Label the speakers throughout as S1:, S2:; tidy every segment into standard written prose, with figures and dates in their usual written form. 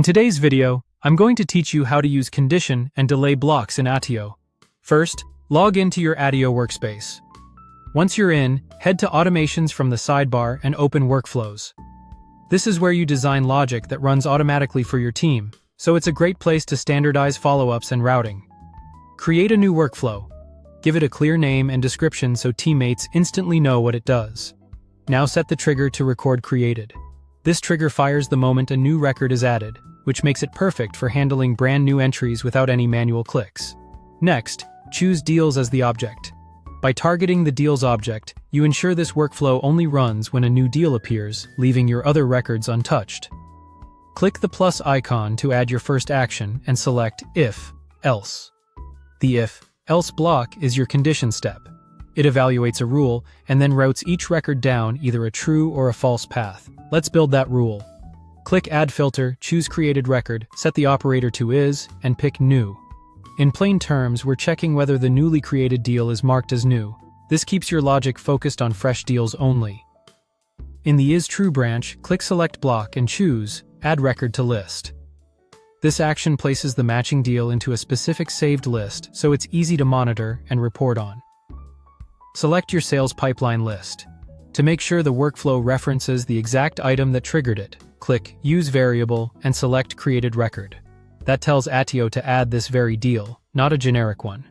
S1: today's video, I'm going to teach you how to use condition and delay blocks in Attio. First, log into your Attio workspace. Once you're in, head to Automations from the sidebar and open Workflows. This is where you design logic that runs automatically for your team, so it's a great place to standardize follow-ups and routing. Create a new workflow. Give it a clear name and description so teammates instantly know what it does. Now set the trigger to record created. This trigger fires the moment a new record is added, which makes it perfect for handling brand new entries without any manual clicks. Next, choose Deals as the object. By targeting the Deals object, you ensure this workflow only runs when a new deal appears, leaving your other records untouched. Click the plus icon to add your first action and select If, Else. The If, Else block is your condition step. It evaluates a rule and then routes each record down either a true or a false path. Let's build that rule. Click Add Filter, choose Created Record, set the operator to Is, and pick New. In plain terms, we're checking whether the newly created deal is marked as new. This keeps your logic focused on fresh deals only. In the Is True branch, click Select Block and choose Add Record to List. This action places the matching deal into a specific saved list so it's easy to monitor and report on. Select your sales pipeline list. To make sure the workflow references the exact item that triggered it, click Use Variable and select Created Record. That tells Attio to add this very deal, not a generic one.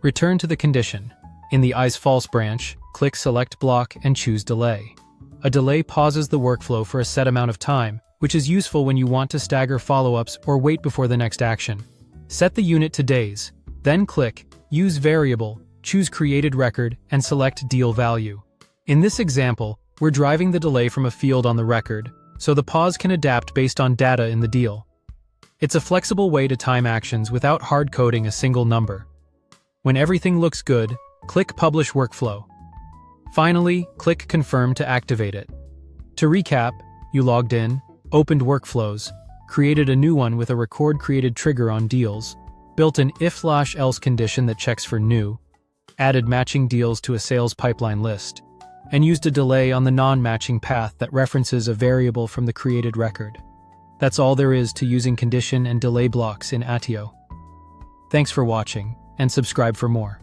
S1: Return to the condition. In the IsFalse branch, click Select Block and choose Delay. A delay pauses the workflow for a set amount of time, which is useful when you want to stagger follow-ups or wait before the next action. Set the unit to days, then click Use Variable, choose Created Record, and select Deal Value. In this example, we're driving the delay from a field on the record, so the pause can adapt based on data in the deal. It's a flexible way to time actions without hard-coding a single number. When everything looks good, click Publish Workflow. Finally, click Confirm to activate it. To recap, you logged in, opened Workflows, created a new one with a record created trigger on deals, built an if/else condition that checks for new, added matching deals to a sales pipeline list, and used a delay on the non-matching path that references a variable from the created record. That's all there is to using condition and delay blocks in Attio. Thanks for watching, and subscribe for more.